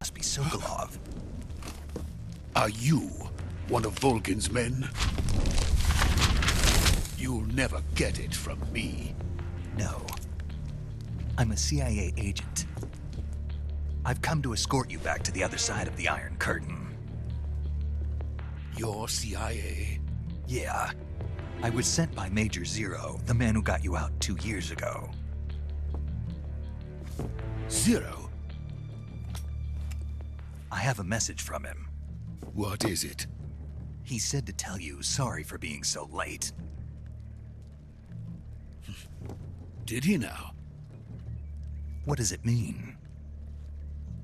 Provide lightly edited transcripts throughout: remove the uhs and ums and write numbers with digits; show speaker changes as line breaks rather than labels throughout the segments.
Must be Sokolov.
Are you one of Volgin's men? You'll never get it from me.
No. I'm a CIA agent. I've come to escort you back to the other side of the Iron Curtain.
You're CIA?
Yeah. I was sent by Major Zero, the man who got you out 2 years ago.
Zero?
I have a message from him.
What is it?
He said to tell you sorry for being so late.
Did he now?
What does it mean?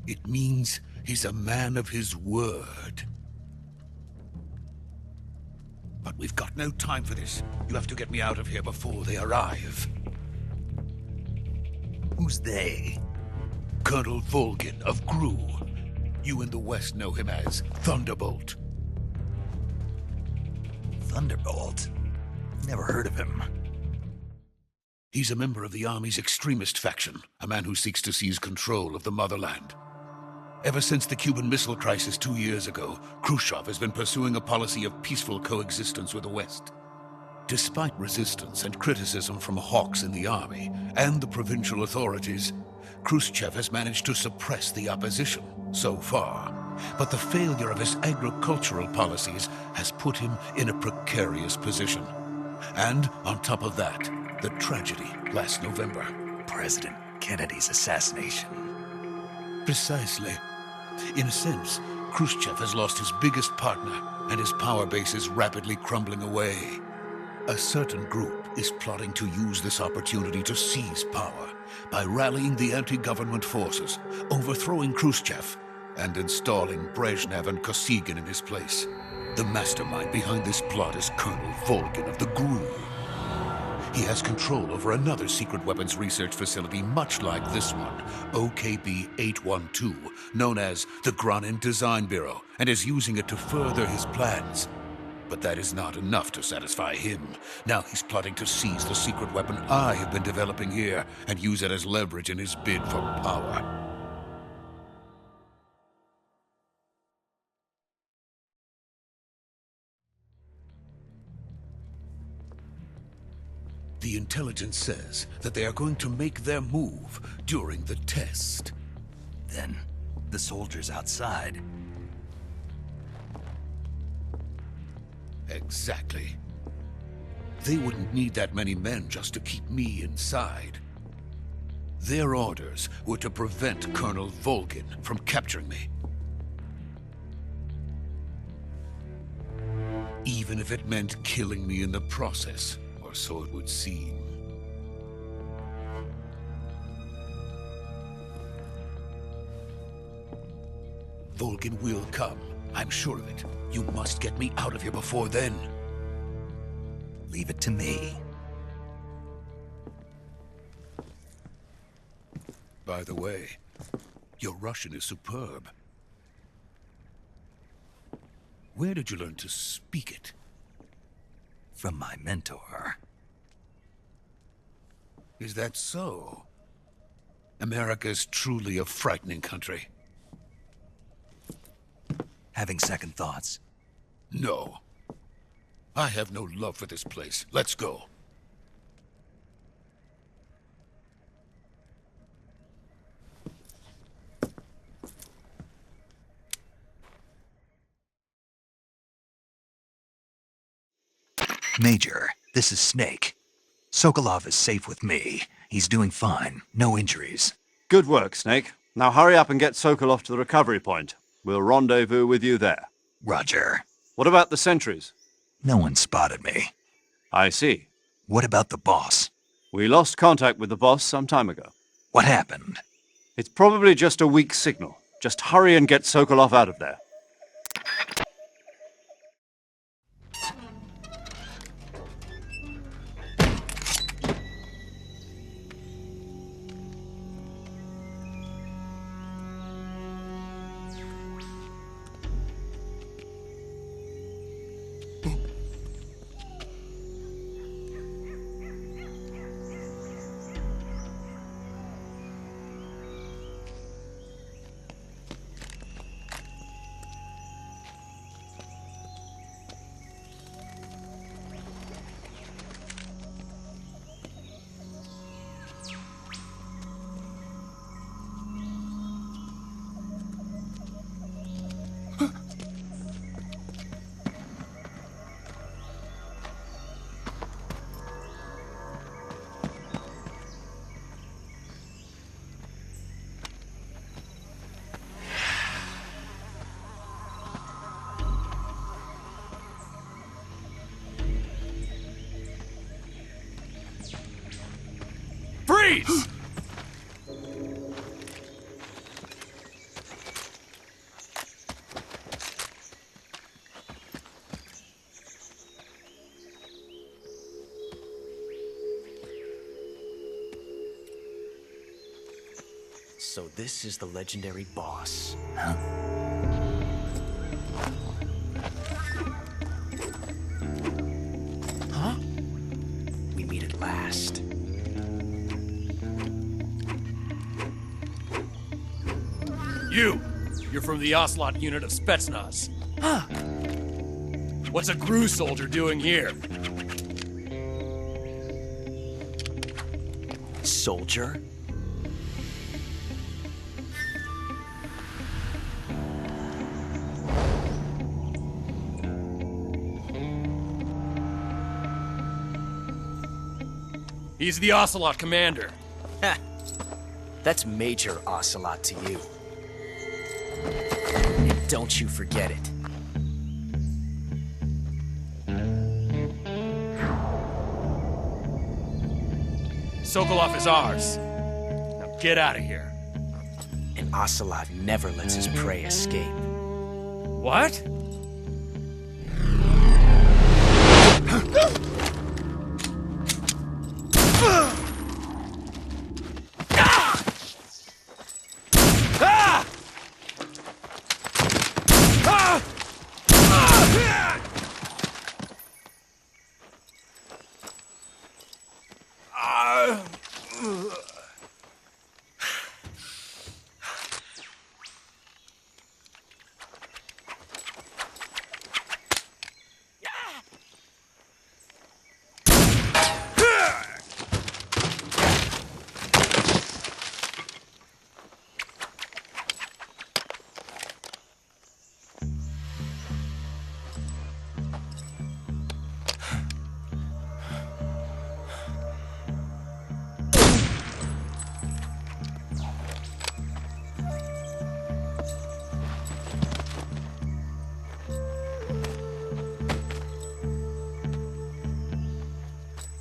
It means he's a man of his word. But we've got no time for this. You have to get me out of here before they arrive.
Who's they?
Colonel Volgin of Gru. You in the West know him as Thunderbolt.
Thunderbolt? Never heard of him.
He's a member of the Army's extremist faction, a man who seeks to seize control of the motherland. Ever since the Cuban Missile Crisis 2 years ago, Khrushchev has been pursuing a policy of peaceful coexistence with the West. Despite resistance and criticism from hawks in the army and the provincial authorities, Khrushchev has managed to suppress the opposition so far. But the failure of his agricultural policies has put him in a precarious position. And on top of that, the tragedy last November.
President Kennedy's assassination.
Precisely. In a sense, Khrushchev has lost his biggest partner, and his power base is rapidly crumbling away. A certain group is plotting to use this opportunity to seize power by rallying the anti-government forces, overthrowing Khrushchev, and installing Brezhnev and Kosygin in his place. The mastermind behind this plot is Colonel Volgin of the GRU. He has control over another secret weapons research facility much like this one, OKB-812, known as the Granin Design Bureau, and is using it to further his plans. But that is not enough to satisfy him. Now he's plotting to seize the secret weapon I have been developing here and use it as leverage in his bid for power. The intelligence says that they are going to make their move during the test.
Then, the soldiers outside.
Exactly. They wouldn't need that many men just to keep me inside. Their orders were to prevent Colonel Volgin from capturing me. Even if it meant killing me in the process. Or so it would seem. Volgin will come. I'm sure of it. You must get me out of here before then.
Leave it to me.
By the way, your Russian is superb. Where did you learn to speak it?
From my mentor.
Is that so? America's truly a frightening country.
Having second thoughts?
No. I have no love for this place. Let's go.
Major, this is Snake. Sokolov is safe with me. He's doing fine. No injuries.
Good work, Snake. Now hurry up and get Sokolov to the recovery point. We'll rendezvous with you there.
Roger.
What about the sentries?
No one spotted me.
I see.
What about the boss?
We lost contact with the boss some time ago.
What happened?
It's probably just a weak signal. Just hurry and get Sokolov out of there.
Freeze!
So this is the legendary boss.
Huh?
Huh? We meet at last.
You're from the Ocelot unit of Spetsnaz. Huh. What's a GRU soldier doing here?
Soldier?
He's the Ocelot commander.
Ha! That's Major Ocelot to you. And don't you forget it.
Sokolov is ours. Now get out of here.
And Ocelot never lets his prey escape.
What?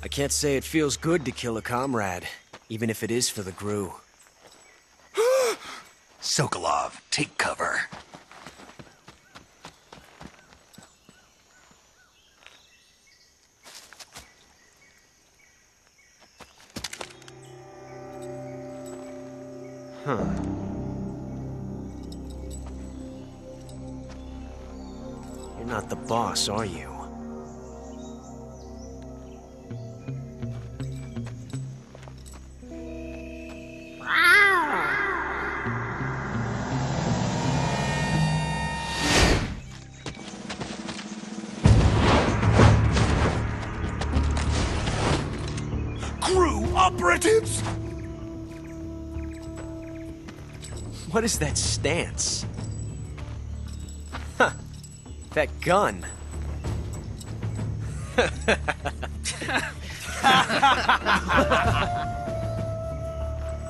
I can't say it feels good to kill a comrade, even if it is for the GRU.
Sokolov, take cover.
Huh. You're not the boss, are you?
operatives!
What is that stance? Huh. That gun.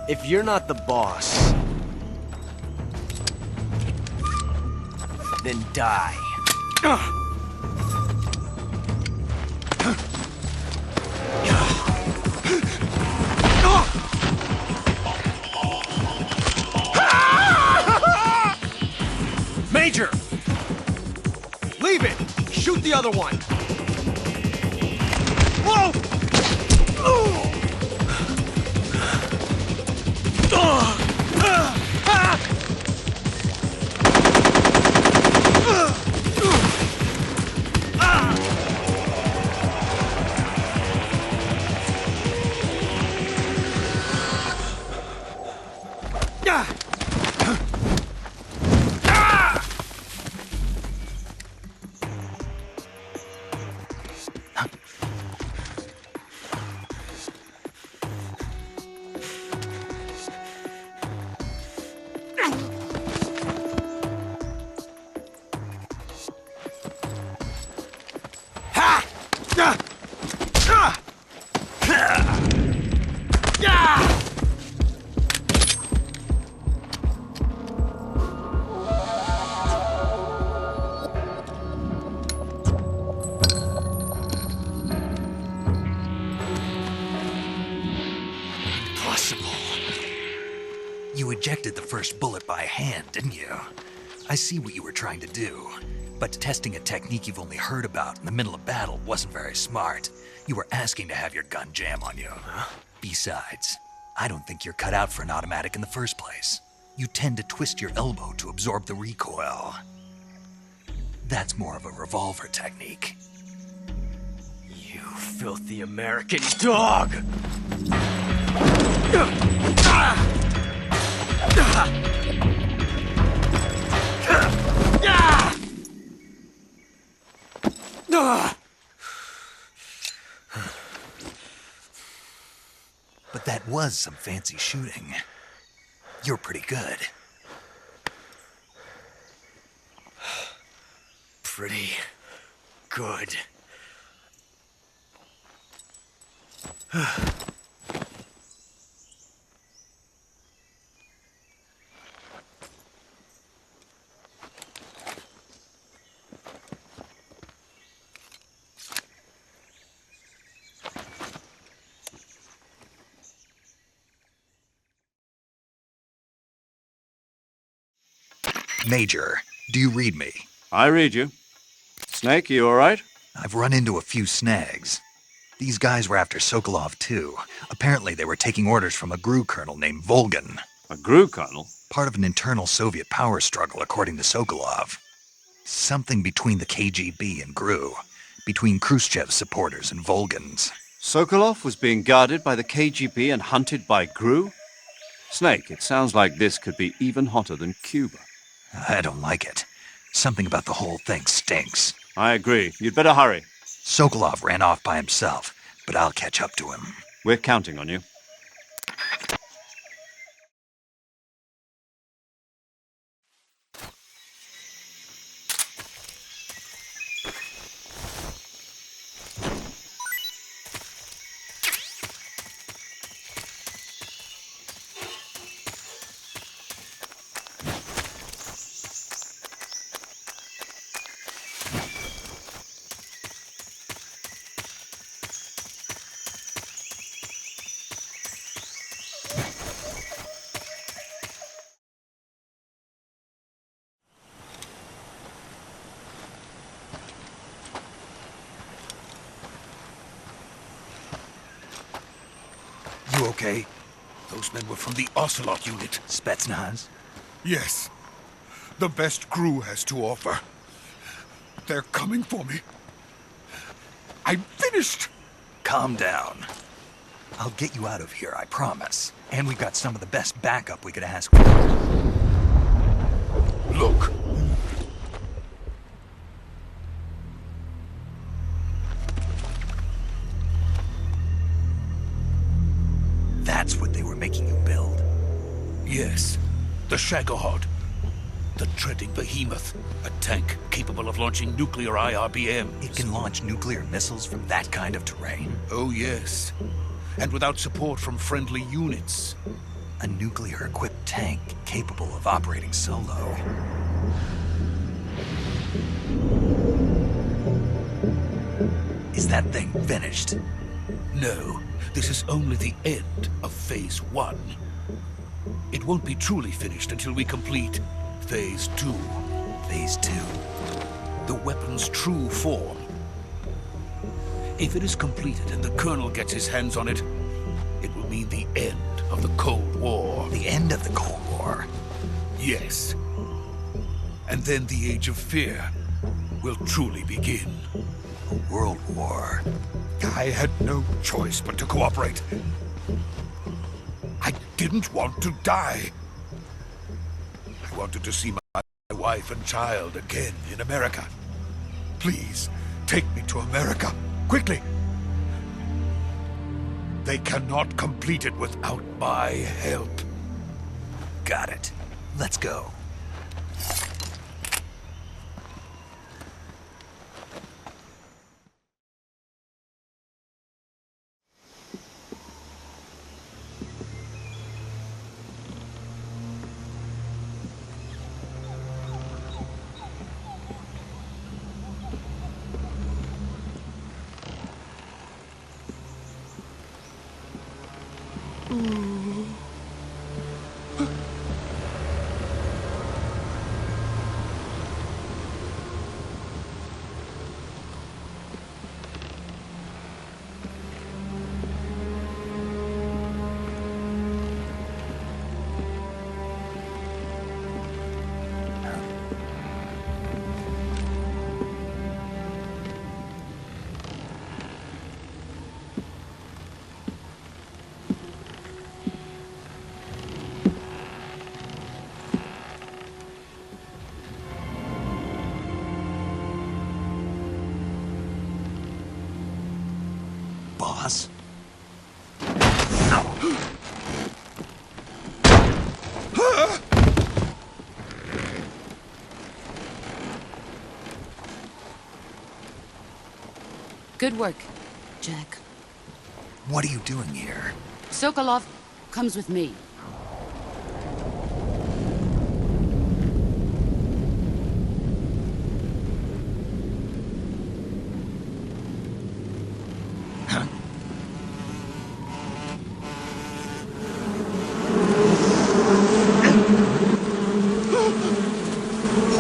If you're not the boss, then die. Major! Leave it! Shoot the other one! Whoa!
You ejected the first bullet by hand, didn't you? I see what you were trying to do. But testing a technique you've only heard about in the middle of battle wasn't very smart. You were asking to have your gun jam on you. Besides, I don't think you're cut out for an automatic in the first place. You tend to twist your elbow to absorb the recoil. That's more of a revolver technique.
You filthy American dog!
But that was some fancy shooting. You're pretty good.
Pretty good.
Major, do you read me?
I read you. Snake, you all right?
I've run into a few snags. These guys were after Sokolov, too. Apparently they were taking orders from a GRU colonel named Volgan.
A GRU colonel?
Part of an internal Soviet power struggle, according to Sokolov. Something between the KGB and GRU. Between Khrushchev's supporters and Volgan's.
Sokolov was being guarded by the KGB and hunted by GRU? Snake, it sounds like this could be even hotter than Cuba.
I don't like it. Something about the whole thing stinks.
I agree. You'd better hurry.
Sokolov ran off by himself, but I'll catch up to him.
We're counting on you.
You okay?
Those men were from the Ocelot unit.
Spetsnaz?
Yes. The best GRU has to offer. They're coming for me. I'm finished!
Calm down. I'll get you out of here, I promise. And we've got some of the best backup we could ask for.
Look. The Shagohod. The treading behemoth. A tank capable of launching nuclear IRBMs.
It can launch nuclear missiles from that kind of terrain?
Oh, yes. And without support from friendly units.
A nuclear-equipped tank capable of operating solo. Is that thing finished?
No, this is only the end of Phase 1. It won't be truly finished until we complete Phase 2.
Phase 2?
The weapon's true form. If it is completed and the Colonel gets his hands on it, it will mean the end of the Cold War.
The end of the Cold War?
Yes. And then the Age of Fear will truly begin.
A world war.
I had no choice but to cooperate. I didn't want to die. I wanted to see my wife and child again in America. Please, take me to America, quickly. They cannot complete it without my help.
Got it. Let's go. Boss?
Good work, Jack.
What are you doing here?
Sokolov comes with me.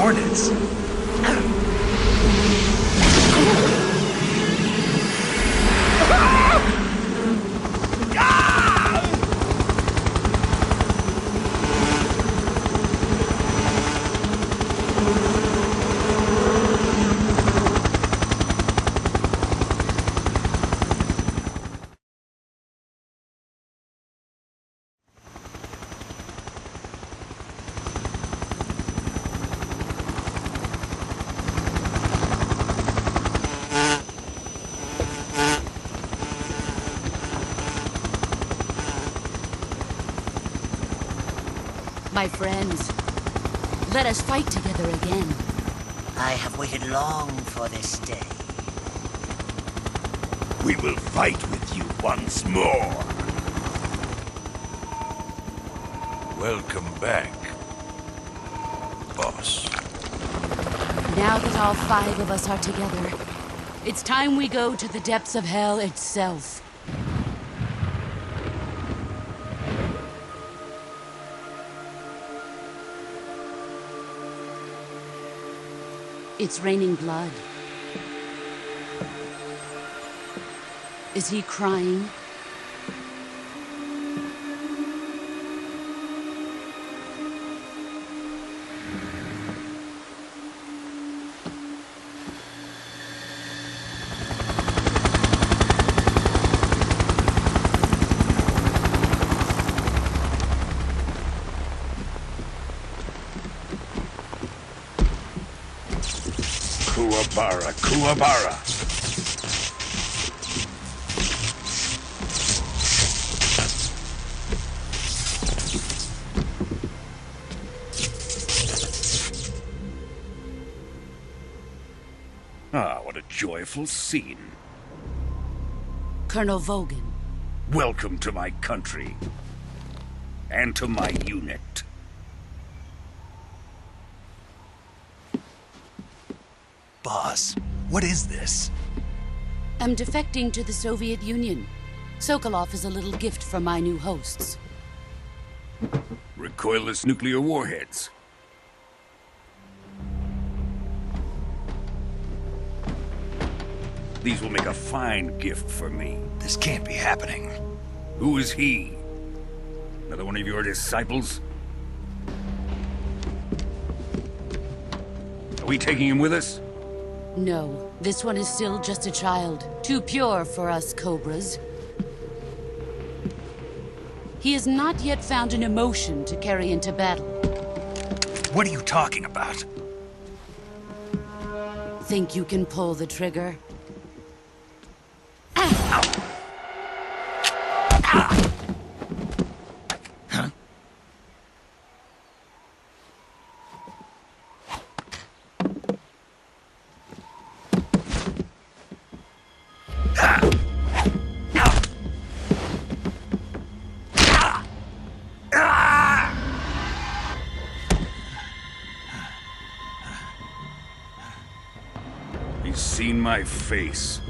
Hornets?
My friends, let us fight together again.
I have waited long for this day.
We will fight with you once more. Welcome back, boss.
Now that all 5 of us are together, it's time we go to the depths of hell itself. It's raining blood. Is he crying?
Kuwabara, Kuwabara. Ah, what a joyful scene.
Colonel Vogan.
Welcome to my country. And to my unit.
Boss, what is this?
I'm defecting to the Soviet Union. Sokolov is a little gift from my new hosts.
Recoilless nuclear warheads. These will make a fine gift for me.
This can't be happening.
Who is he? Another one of your disciples? Are we taking him with us?
No, this one is still just a child. Too pure for us Cobras. He has not yet found an emotion to carry into battle.
What are you talking about?
Think you can pull the trigger?
He's seen my face.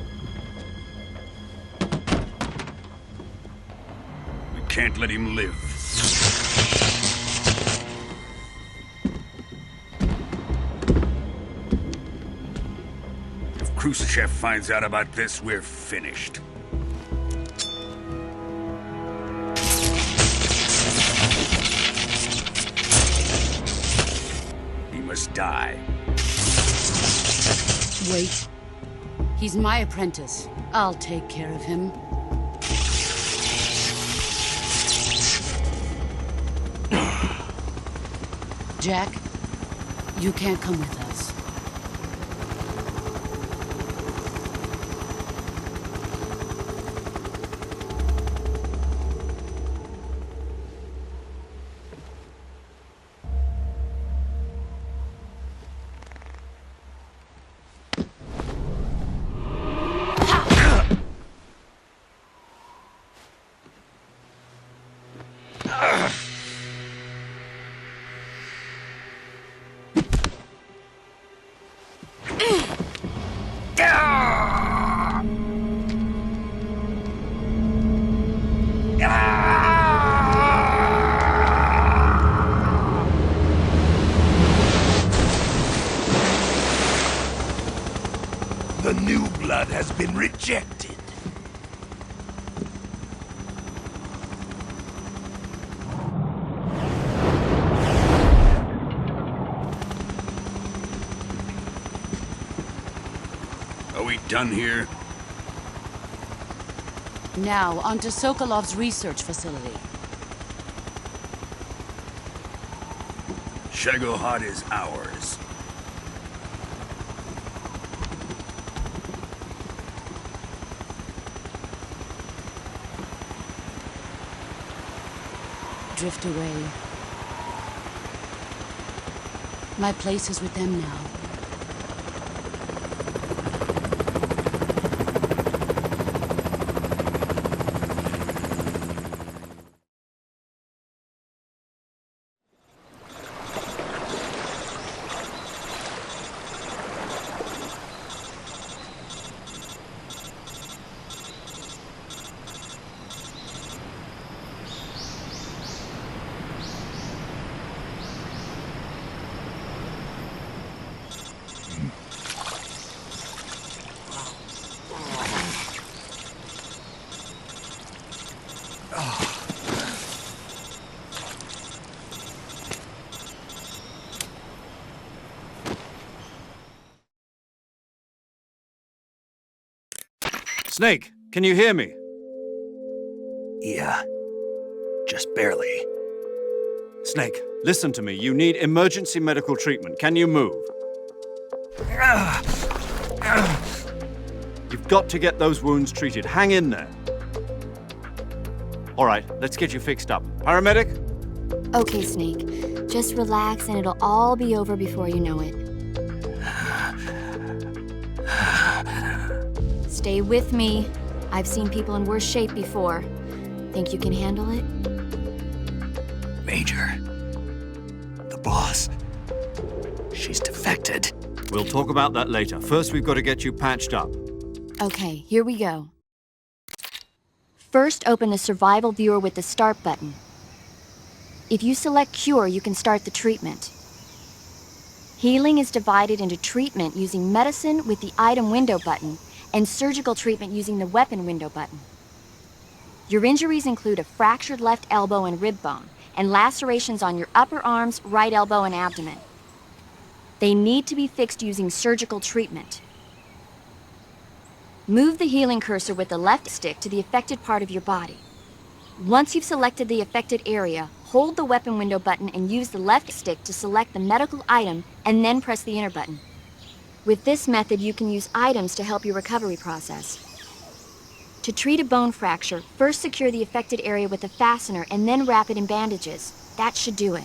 We can't let him live. If Khrushchev finds out about this, we're finished. He must die.
Wait. He's my apprentice. I'll take care of him. Jack, you can't come with us.
The new blood has been rejected. Are we done here?
Now, onto Sokolov's research facility.
Shagohod is ours.
Drift away. My place is with them now.
Snake, can you hear me?
Yeah. Just barely.
Snake, listen to me. You need emergency medical treatment. Can you move? You've got to get those wounds treated. Hang in there. All right, let's get you fixed up. Paramedic?
Okay, Snake. Just relax and it'll all be over before you know it. Stay with me. I've seen people in worse shape before. Think you can handle it?
Major. The boss. She's defected.
We'll talk about that later. First, we've got to get you patched up.
Okay, here we go. First, open the survival viewer with the start button. If you select cure, you can start the treatment. Healing is divided into treatment using medicine with the item window button and surgical treatment using the weapon window button. Your injuries include a fractured left elbow and rib bone, and lacerations on your upper arms, right elbow, and abdomen. They need to be fixed using surgical treatment. Move the healing cursor with the left stick to the affected part of your body. Once you've selected the affected area, hold the weapon window button and use the left stick to select the medical item and then press the enter button. With this method, you can use items to help your recovery process. To treat a bone fracture, first secure the affected area with a fastener and then wrap it in bandages. That should do it.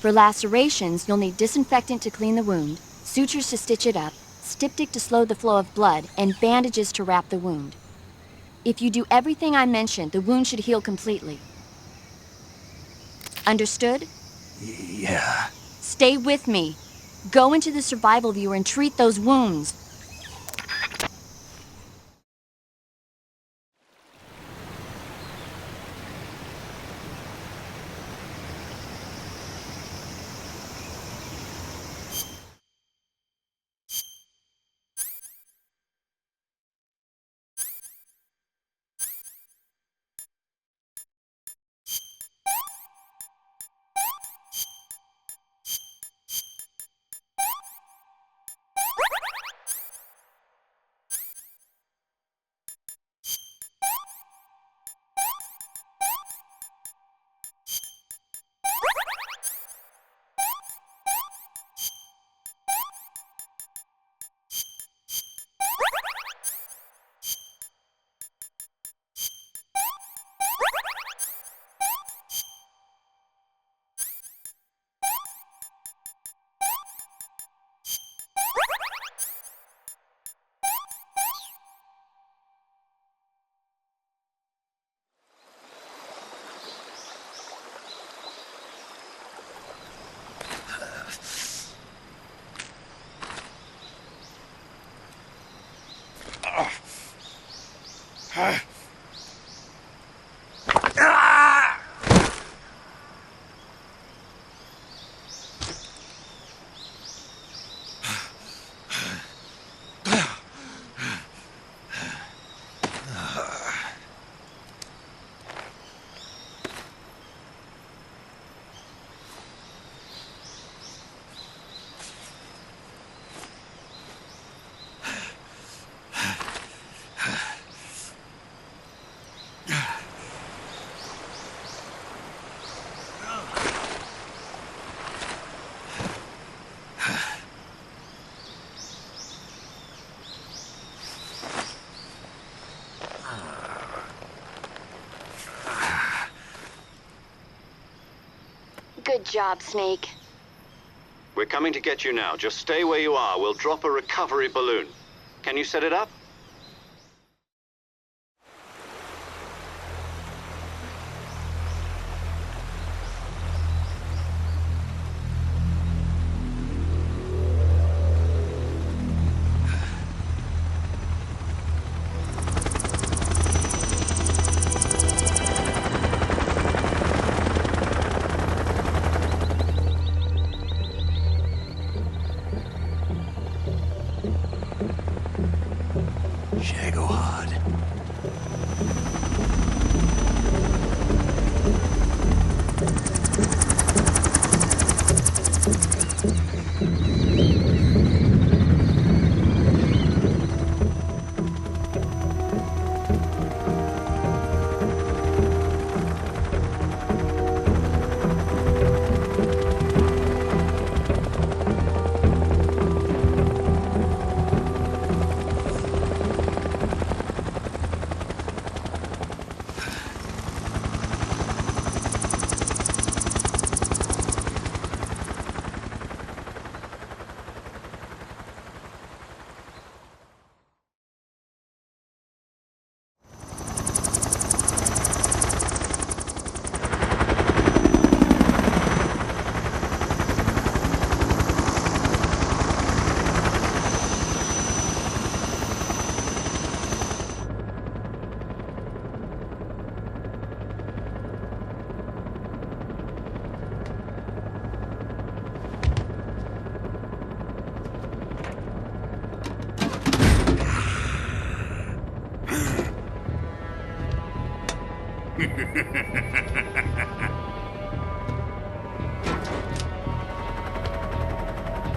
For lacerations, you'll need disinfectant to clean the wound, sutures to stitch it up, styptic to slow the flow of blood, and bandages to wrap the wound. If you do everything I mentioned, the wound should heal completely. Understood?
Yeah.
Stay with me. Go into the survival viewer and treat those wounds. Good job, Snake.
We're coming to get you now. Just stay where you are. We'll drop a recovery balloon. Can you set it up?
Shagohod.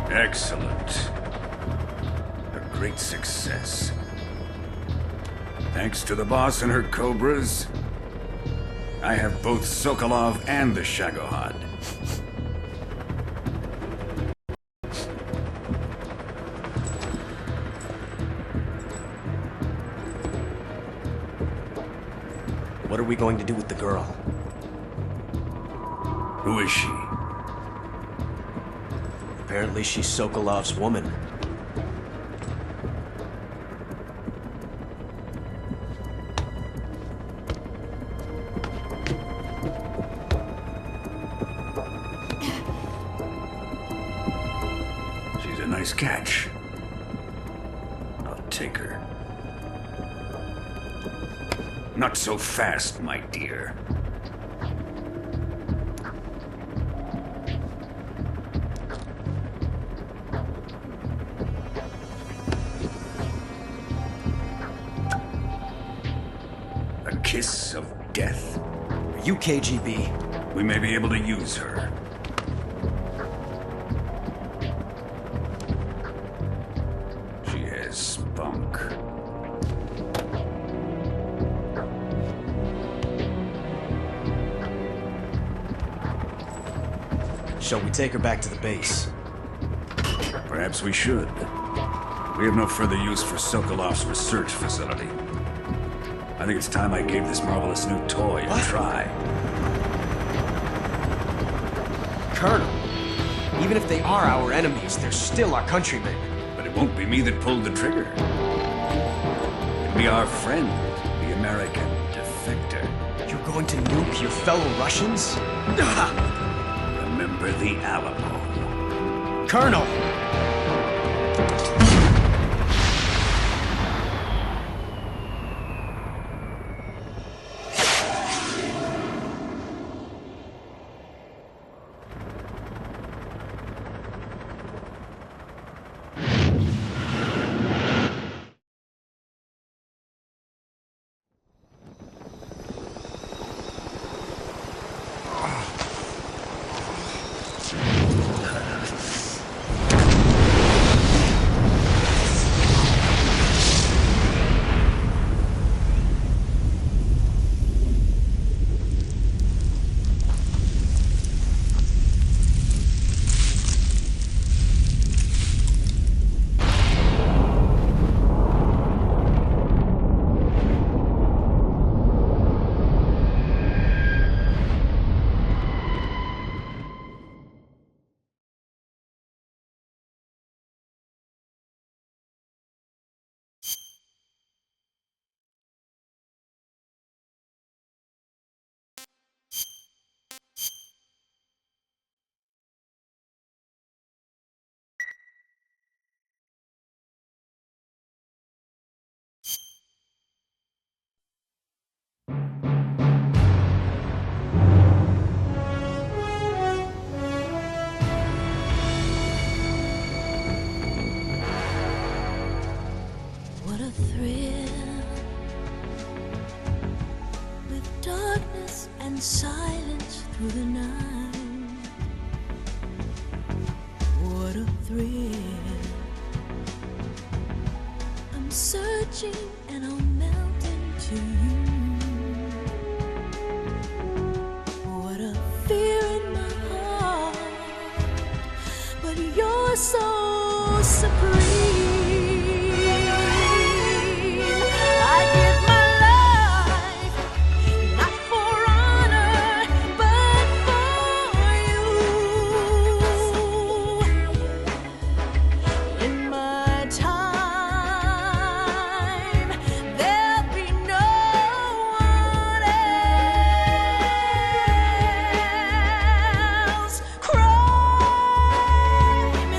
Excellent. A great success. Thanks to the boss and her cobras, I have both Sokolov and the Shagohod.
What are we going to do with the girl?
Who is she?
Apparently she's Sokolov's woman.
She's a nice catch. I'll take her. Not so fast, my dear. A kiss of death.
Are you KGB?
We may be able to use her. She has spunk.
Shall we take her back to the base?
Perhaps we should. We have no further use for Sokolov's research facility. I think it's time I gave this marvelous new toy a try.
Colonel, even if they are our enemies, they're still our countrymen.
But it won't be me that pulled the trigger. It'll be our friend, the American defector.
You're going to nuke your fellow Russians?
Remember the Alamo.
Colonel!
What a thrill, with darkness and silence through the night. What a thrill, I'm searching and I'll melt into you. What a fear in my heart, but you're so supreme.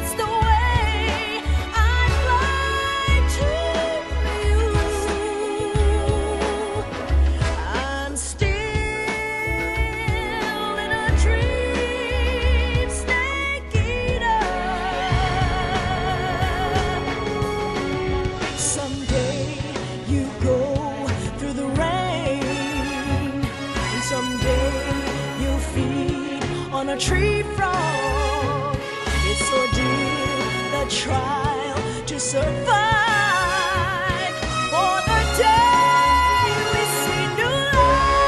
It's the way a tree frog. It's ordeal, the trial to survive. For the day we see new light,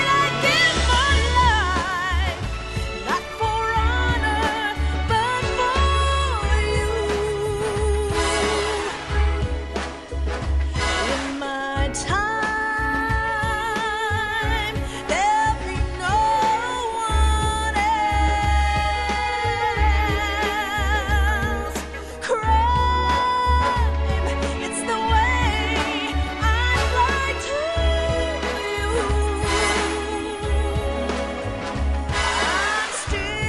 I give my life, not for honor, but for you. In my time, there'll be no one else. Crime, it's the way I'd like to use. I'm still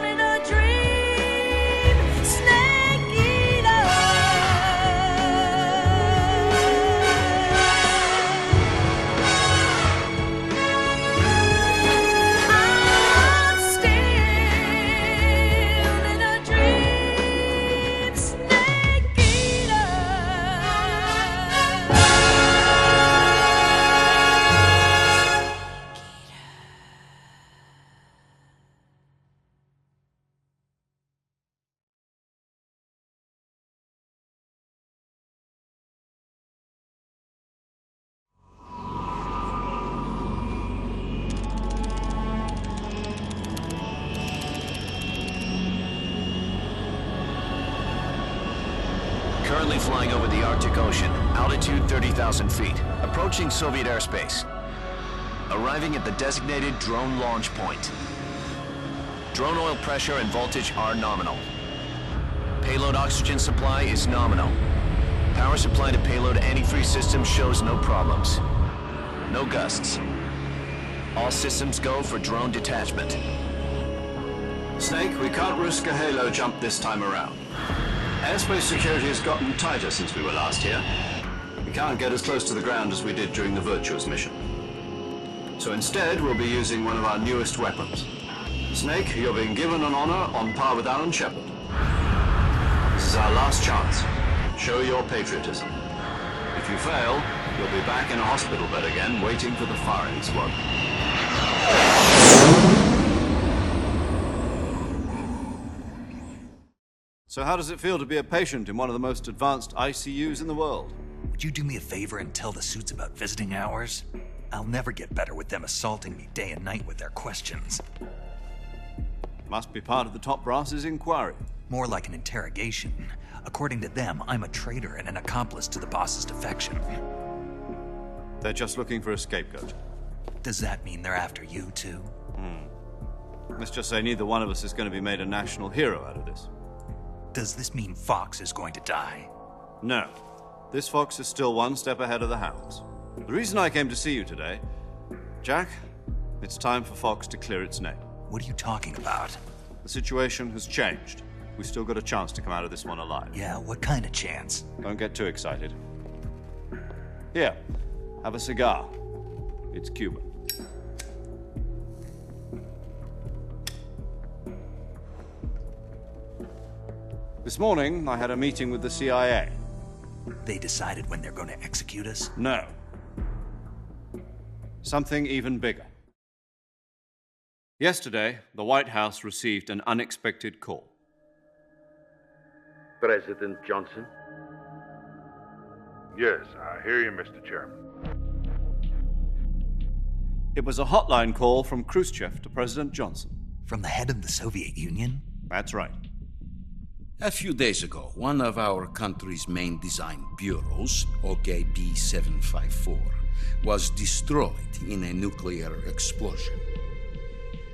in a dream, snake eater. I'm still in a dream, snake eater.
Currently flying over the Arctic Ocean, altitude 30,000 feet, approaching Soviet airspace. Arriving at the designated drone launch point. Drone oil pressure and voltage are nominal. Payload oxygen supply is nominal. Power supply to payload antifreeze system shows no problems. No gusts. All systems go for drone detachment.
Snake, we can't risk a halo jump this time around. Airspace security has gotten tighter since we were last here. We can't get as close to the ground as we did during the Virtuous mission. So instead, we'll be using one of our newest weapons. Snake, you're being given an honor on par with Alan Shepard. This is our last chance. Show your patriotism. If you fail, you'll be back in a hospital bed again, waiting for the firing squad. So how does it feel to be a patient in one of the most advanced ICUs in the world?
Would you do me a favor and tell the suits about visiting hours? I'll never get better with them assaulting me day and night with their questions.
Must be part of the top brass's inquiry.
More like an interrogation. According to them, I'm a traitor and an accomplice to the boss's defection.
They're just looking for a scapegoat.
Does that mean they're after you, too?
Let's just say neither one of us is going to be made a national hero out of this.
Does this mean Fox is going to die?
No. This fox is still one step ahead of the hounds. The reason I came to see you today, Jack, it's time for Fox to clear its name.
What are you talking about?
The situation has changed. We've still got a chance to come out of this one alive.
Yeah, what kind of chance?
Don't get too excited. Here, have a cigar. It's Cuban. This morning, I had a meeting with the CIA.
They decided when they're going to execute us?
No. Something even bigger. Yesterday, the White House received an unexpected call.
President Johnson?
Yes, I hear you, Mr. Chairman.
It was a hotline call from Khrushchev to President Johnson.
From the head of the Soviet Union?
That's right.
A few days ago, one of our country's main design bureaus, OKB 754, was destroyed in a nuclear explosion.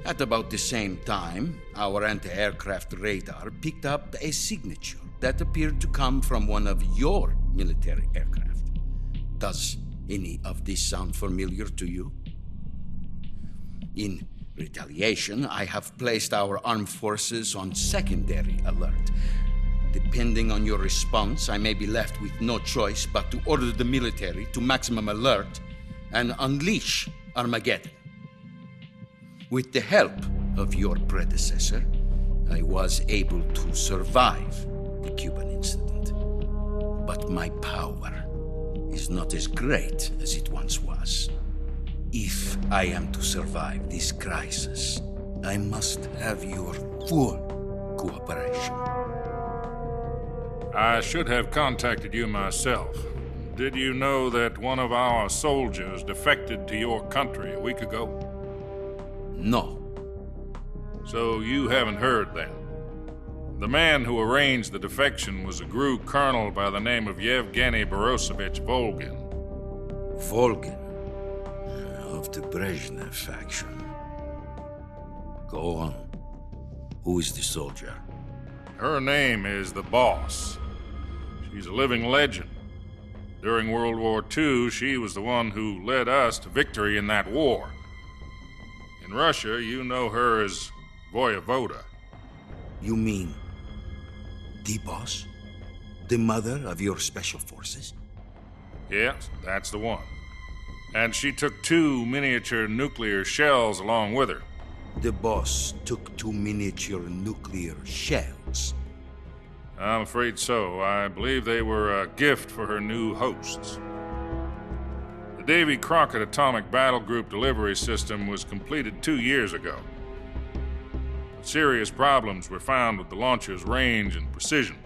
At about the same time, our anti-aircraft radar picked up a signature that appeared to come from one of your military aircraft. Does any of this sound familiar to you? In retaliation, I have placed our armed forces on secondary alert. Depending on your response, I may be left with no choice but to order the military to maximum alert and unleash Armageddon. With the help of your predecessor, I was able to survive the Cuban incident. But my power is not as great as it once was. If I am to survive this crisis, I must have your full cooperation.
I should have contacted you myself. Did you know that one of our soldiers defected to your country a week ago?
No.
So you haven't heard then. The man who arranged the defection was a GRU colonel by the name of Yevgeny Borosovich Volgin.
Volgin? Of the Brezhnev faction. Go on. Who is the soldier?
Her name is the Boss. She's a living legend. During World War II, she was the one who led us to victory in that war. In Russia, you know her as Voyevoda.
You mean the Boss? The mother of your special forces?
Yes, that's the one. And she took 2 miniature nuclear shells along with her.
The Boss took 2 miniature nuclear shells?
I'm afraid so. I believe they were a gift for her new hosts. The Davy Crockett Atomic Battle Group delivery system was completed 2 years ago. But serious problems were found with the launcher's range and precision.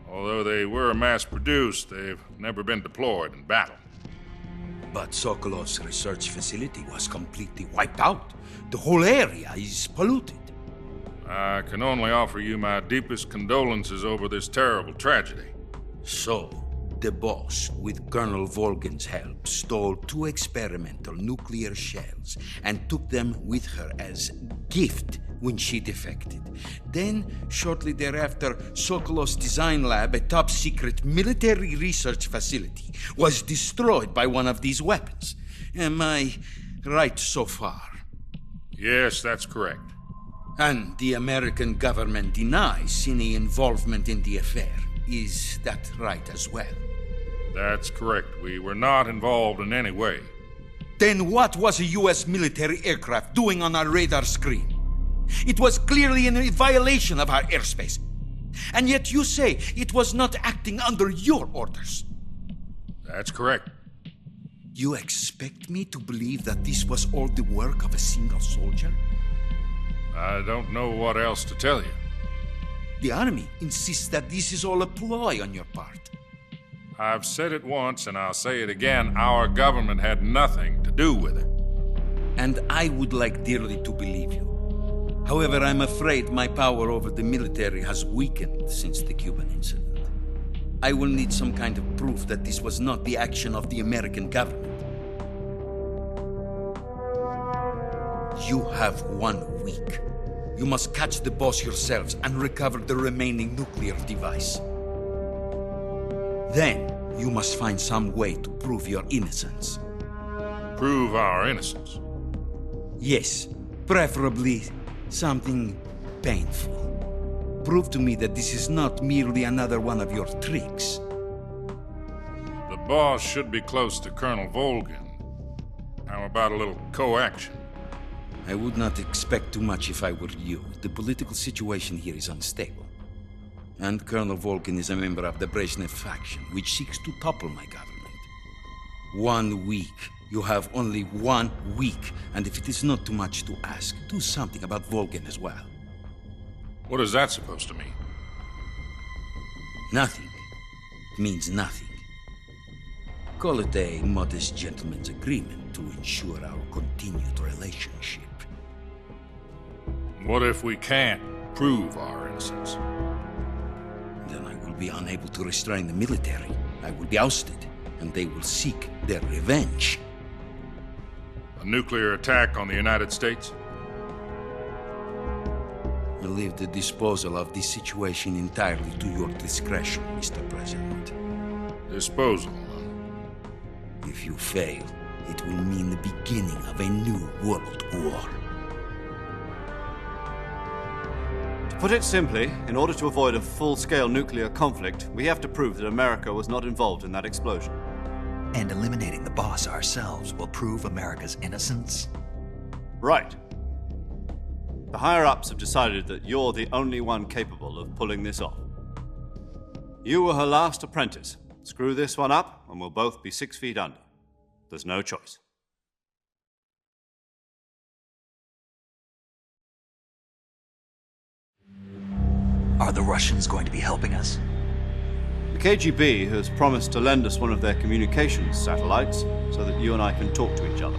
Although they were mass-produced, they've never been deployed in battle.
But Sokolov's research facility was completely wiped out. The whole area is polluted.
I can only offer you my deepest condolences over this terrible tragedy.
So, the Boss, with Colonel Volgin's help, stole 2 experimental nuclear shells and took them with her as gift when she defected. Then, shortly thereafter, Sokolov's design lab, a top-secret military research facility, was destroyed by one of these weapons. Am I right so far?
Yes, that's correct.
And the American government denies any involvement in the affair. Is that right as well?
That's correct. We were not involved in any way.
Then what was a U.S. military aircraft doing on our radar screen? It was clearly in violation of our airspace. And yet you say it was not acting under your orders.
That's correct.
You expect me to believe that this was all the work of a single soldier?
I don't know what else to tell you.
The army insists that this is all a ploy on your part.
I've said it once and I'll say it again. Our government had nothing to do with it.
And I would like dearly to believe you. However, I'm afraid my power over the military has weakened since the Cuban incident. I will need some kind of proof that this was not the action of the American government. You have 1 week. You must catch the Boss yourselves and recover the remaining nuclear device. Then, you must find some way to prove your innocence.
Prove our innocence?
Yes, preferably something painful. Prove to me that this is not merely another one of your tricks.
The Boss should be close to Colonel Volgin. How about a little coaction?
I would not expect too much if I were you. The political situation here is unstable. And Colonel Volgin is a member of the Brezhnev faction, which seeks to topple my government. 1 week. You have only 1 week. And if it is not too much to ask, do something about Volgin as well.
What is that supposed to mean?
Nothing. It means nothing. Call it a modest gentleman's agreement to ensure our continued relationship.
What if we can't prove our innocence?
Then I will be unable to restrain the military. I will be ousted, and they will seek their revenge.
A nuclear attack on the United States?
I leave the disposal of this situation entirely to your discretion, Mr. President.
Disposal?
If you fail, it will mean the beginning of a new world war.
To put it simply, in order to avoid a full-scale nuclear conflict, we have to prove that America was not involved in that explosion.
And eliminating the Boss ourselves will prove America's innocence?
Right. The higher-ups have decided that you're the only one capable of pulling this off. You were her last apprentice. Screw this one up, and we'll both be 6 feet under. There's no choice.
Are the Russians going to be helping us?
The KGB has promised to lend us one of their communications satellites so that you and I can talk to each other.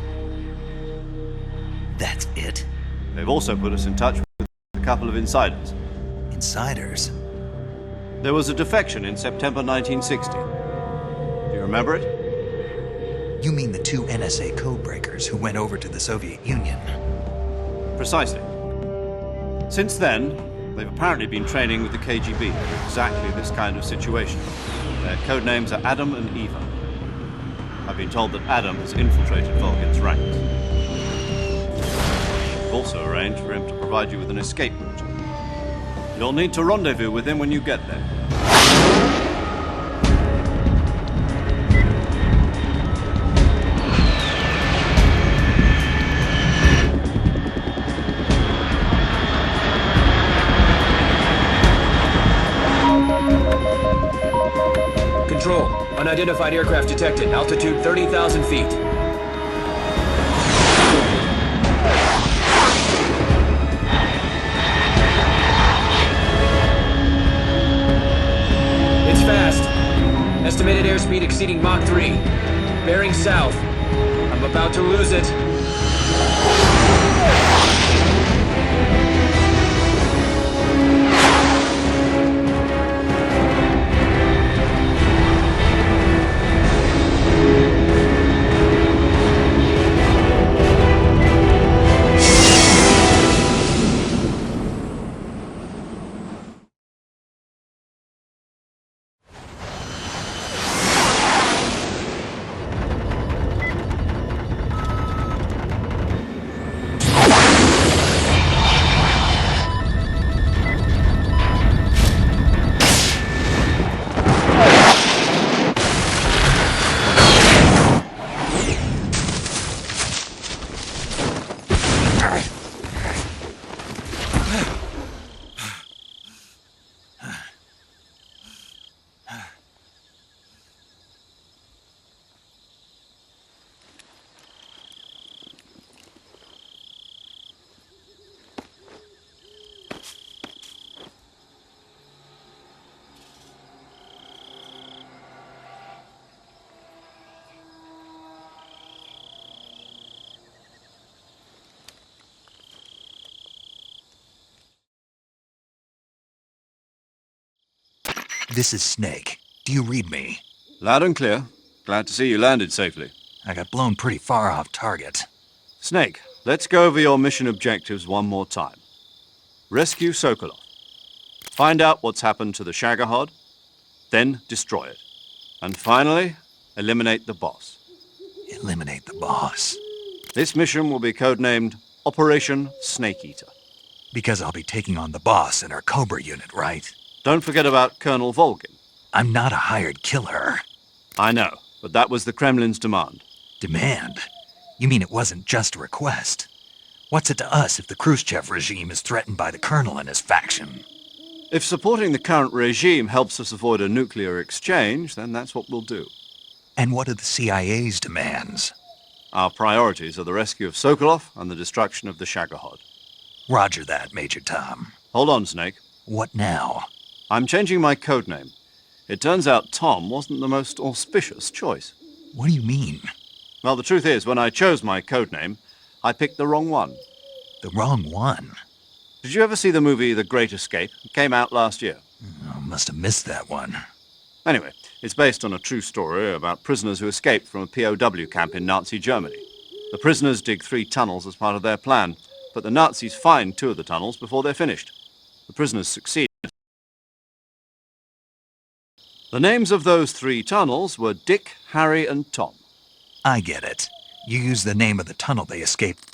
That's it?
They've also put us in touch with a couple of insiders.
Insiders?
There was a defection in September 1960. Do you remember it?
You mean the two NSA codebreakers who went over to the Soviet Union?
Precisely. Since then, they've apparently been training with the KGB for exactly this kind of situation. Their codenames are Adam and Eva. I've been told that Adam has infiltrated Volgin's ranks. We've also arranged for him to provide you with an escape route. You'll need to rendezvous with him when you get there.
Control. Unidentified aircraft detected. Altitude 30,000 feet. It's fast. Estimated airspeed exceeding Mach 3. Bearing south. I'm about to lose it.
This is Snake. Do you read me?
Loud and clear. Glad to see you landed safely.
I got blown pretty far off target.
Snake, let's go over your mission objectives one more time. Rescue Sokolov. Find out what's happened to the Shagohod, then destroy it. And finally, eliminate the boss.
Eliminate the boss?
This mission will be codenamed Operation Snake Eater.
Because I'll be taking on the boss in our Cobra unit, right?
Don't forget about Colonel Volgin.
I'm not a hired killer.
I know, but that was the Kremlin's demand.
Demand? You mean it wasn't just a request? What's it to us if the Khrushchev regime is threatened by the Colonel and his faction?
If supporting the current regime helps us avoid a nuclear exchange, then that's what we'll do.
And what are the CIA's demands?
Our priorities are the rescue of Sokolov and the destruction of the Shagohod.
Roger that, Major Tom.
Hold on, Snake.
What now?
I'm changing my codename. It turns out Tom wasn't the most auspicious choice.
What do you mean?
Well, the truth is, when I chose my codename, I picked the wrong one.
The wrong one?
Did you ever see the movie The Great Escape? It came out last year.
I must have missed that one.
Anyway, it's based on a true story about prisoners who escaped from a POW camp in Nazi Germany. The prisoners dig 3 tunnels as part of their plan, but the Nazis find 2 of the tunnels before they're finished. The prisoners succeed. The names of those 3 tunnels were Dick, Harry, and Tom.
I get it. You used the name of the tunnel they escaped